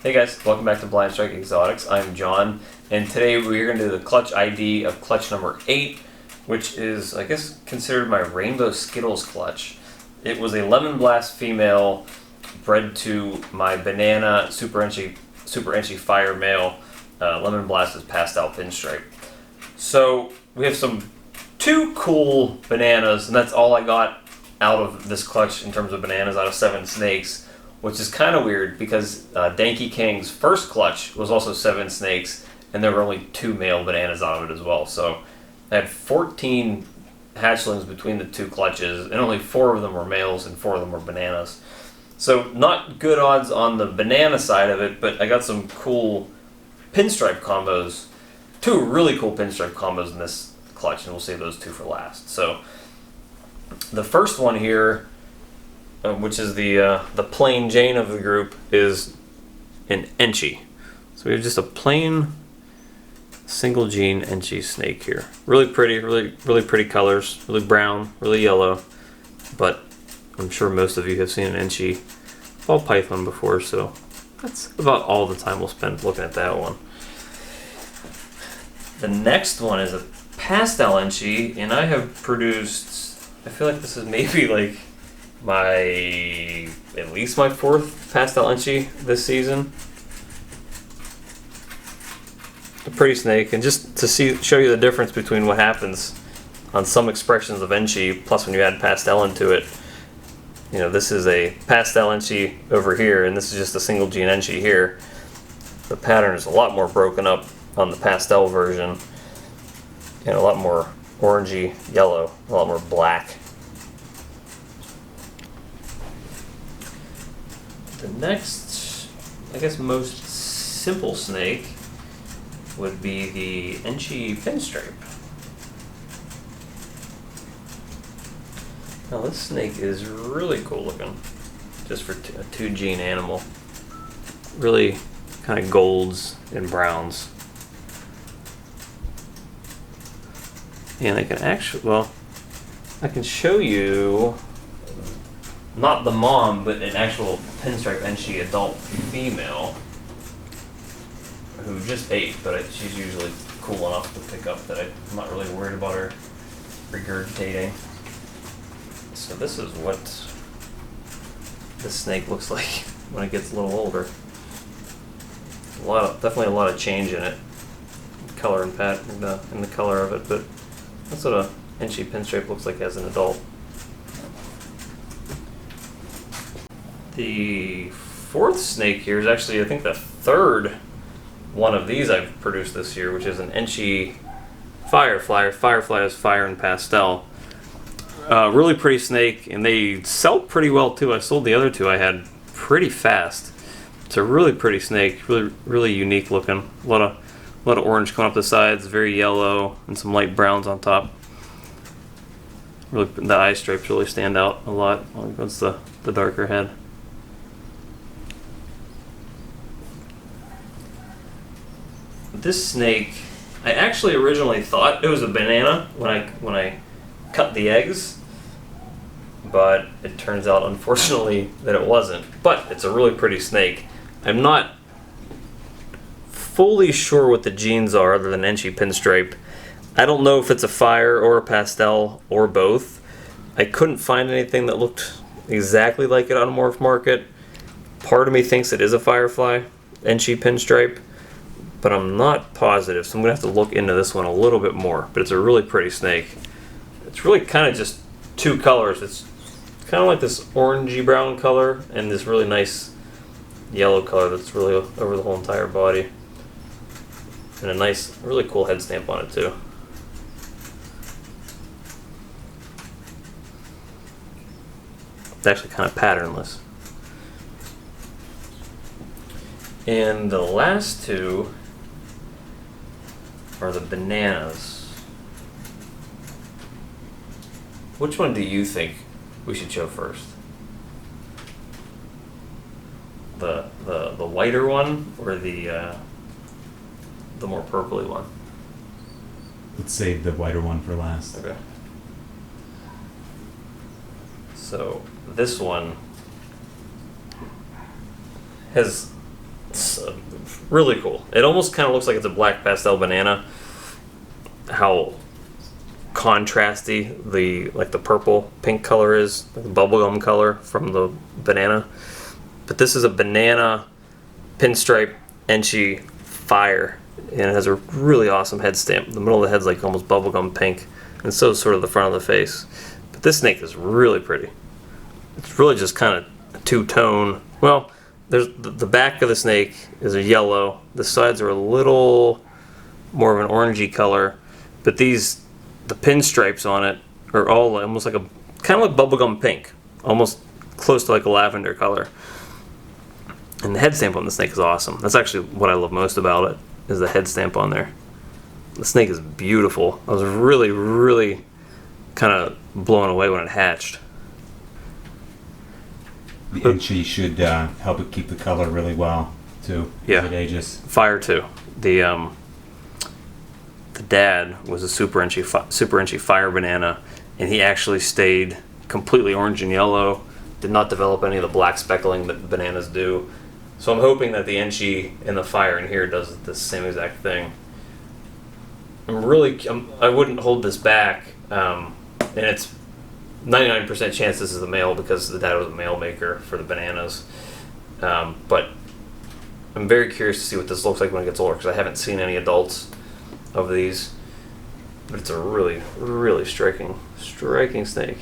Hey guys, welcome back to Blind Strike Exotics. I'm John, and today we're going to do the clutch ID of clutch number 8, which is, I guess, considered my Rainbow Skittles clutch. It was a Lemon Blast female bred to my Banana Super Enchi Fire male. Lemon Blast is Pastel pinstripe. So we have two cool bananas, and that's all I got out of this clutch in terms of bananas out of 7 snakes, which is kind of weird because Danky King's first clutch was also 7 snakes, and there were only 2 male bananas out of it as well. So I had 14 hatchlings between the 2 clutches, and only 4 of them were males and 4 of them were bananas. So not good odds on the banana side of it, but I got some cool pinstripe combos, 2 really cool pinstripe combos in this clutch, and we'll save those 2 for last. So the first one here, which is the plain Jane of the group, is an Enchi. So we have just a plain single gene Enchi snake here. Really pretty, really pretty colors. Really brown, really yellow. But I'm sure most of you have seen an Enchi ball python before, so that's about all the time we'll spend looking at that one. The next one is a Pastel Enchi, and I have produced, I feel like this is maybe like at least my 4th Pastel Enchi this season. A pretty snake, and just to show you the difference between what happens on some expressions of Enchi, plus when you add Pastel into it. You know, this is a Pastel Enchi over here, and this is just a single gene Enchi here. The pattern is a lot more broken up on the Pastel version, and a lot more orangey yellow, a lot more black. The next, I guess, most simple snake would be the Enchi pinstripe. Now this snake is really cool looking, just for a 2 gene animal. Really kind of golds and browns. And I can actually, well, I can show you not the mom, but an actual pinstripe Enchi adult female who just ate, but she's usually cool enough to pick up that I'm not really worried about her regurgitating. So this is what this snake looks like when it gets a little older. Definitely a lot of change in it, color and pattern in the color of it, but that's what a Enchi pinstripe looks like as an adult. The 4th snake here is actually, I think, the 3rd one of these I've produced this year, which is an Enchi firefly. Firefly is fire and pastel. Really pretty snake, and they sell pretty well too. I sold the other 2 I had pretty fast. It's a really pretty snake, really unique looking. A lot of orange coming up the sides, very yellow, and some light browns on top. Really, the eye stripes really stand out a lot against the darker head. This snake, I actually originally thought it was a banana when I cut the eggs, but it turns out, unfortunately, that it wasn't. But it's a really pretty snake. I'm not fully sure what the genes are other than Enchi pinstripe. I don't know if it's a fire or a pastel or both. I couldn't find anything that looked exactly like it on a morph market. Part of me thinks it is a firefly Enchi pinstripe, but I'm not positive, so I'm going to have to look into this one a little bit more. But it's a really pretty snake. It's really kind of just 2 colors. It's kind of like this orangey brown color and this really nice yellow color that's really over the whole entire body. And a nice, really cool head stamp on it too. It's actually kind of patternless. And the last 2 are the bananas. Which one do you think we should show first? The whiter one or the more purpley one? Let's save the whiter one for last. Okay. So this one has It's really cool. It almost kind of looks like it's a black pastel banana. How contrasty the purple pink color is, the bubblegum color from the banana. But this is a banana pinstripe Enchi fire, and it has a really awesome head stamp. The middle of the head's like almost bubblegum pink, and so is sort of the front of the face. But this snake is really pretty. It's really just kind of a two-tone. Well, there's the back of the snake is a yellow. The sides are a little more of an orangey color, but the pinstripes on it are all almost like kind of like bubblegum pink, almost close to like a lavender color. And the head stamp on the snake is awesome. That's actually what I love most about it, is the head stamp on there. The snake is beautiful. I was really, really kind of blown away when it hatched. The Enchi should help it keep the color really well, too, yeah, as it ages. Fire, too. The dad was a Super Enchi fire banana, and he actually stayed completely orange and yellow, did not develop any of the black speckling that bananas do. So I'm hoping that the Enchi in the fire in here does the same exact thing. I wouldn't hold this back, and it's 99% chance this is the male because the dad was a male maker for the bananas. But I'm very curious to see what this looks like when it gets older, because I haven't seen any adults of these. But it's a really, really striking snake.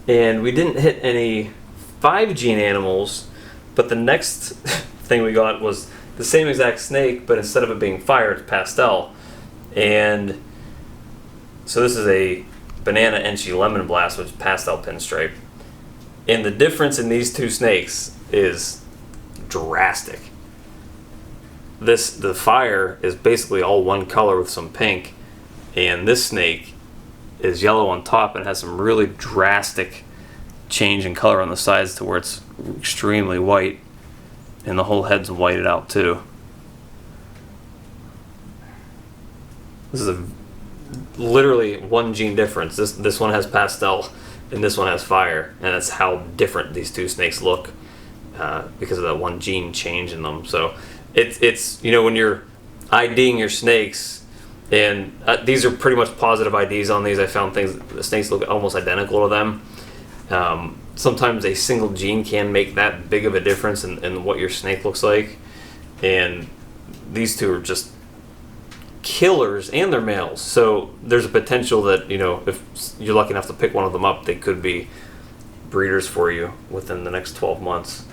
And we didn't hit any 5-gene animals, but the next thing we got was the same exact snake, but instead of it being fire, it's pastel. And so this is a banana Enchi lemon blast, which is pastel pinstripe. And the difference in these two snakes is drastic. The fire is basically all one color with some pink, and this snake is yellow on top and has some really drastic change in color on the sides to where it's extremely white, and the whole head's whited out too. This is literally one gene difference. This one has pastel and this one has fire, and that's how different these two snakes look because of that one gene change in them. So it's when you're IDing your snakes, and these are pretty much positive IDs on these. I found the snakes look almost identical to them. Sometimes a single gene can make that big of a difference in what your snake looks like, and these two are just killers, and they're males. So there's a potential that if you're lucky enough to pick one of them up, they could be breeders for you within the next 12 months.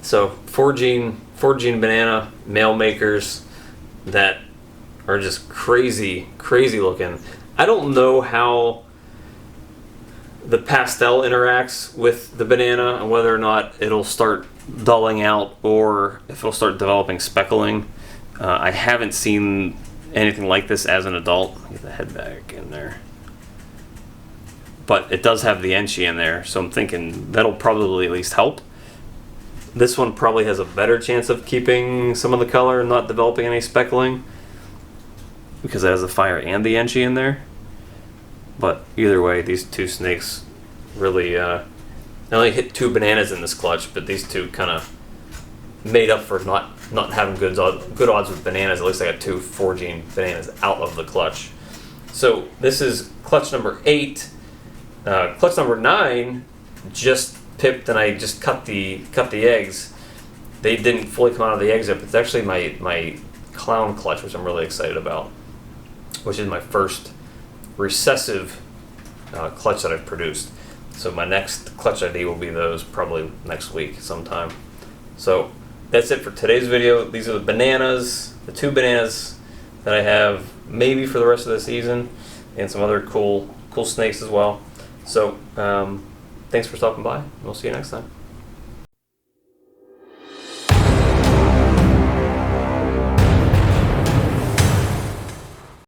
So 4-gene banana male makers that are just crazy looking. I don't know how the pastel interacts with the banana and whether or not it'll start dulling out or if it'll start developing speckling. I haven't seen anything like this as an adult. Get the head back in there. But it does have the Enchi in there, so I'm thinking that'll probably at least help. This one probably has a better chance of keeping some of the color and not developing any speckling because it has the fire and the Enchi in there. But either way, these two snakes really, I only hit 2 bananas in this clutch, but these two kind of made up for not having good odds with bananas. At least I got 2 4-gene bananas out of the clutch. So this is clutch number 8. Clutch number 9 just pipped, and I just cut the eggs. They didn't fully come out of the eggs yet, but it's actually my clown clutch, which I'm really excited about, which is my first recessive clutch that I've produced. So my next clutch ID will be those probably next week sometime. So that's it for today's video. These are the bananas, the 2 bananas that I have maybe for the rest of the season, and some other cool snakes as well. So thanks for stopping by. We'll see you next time.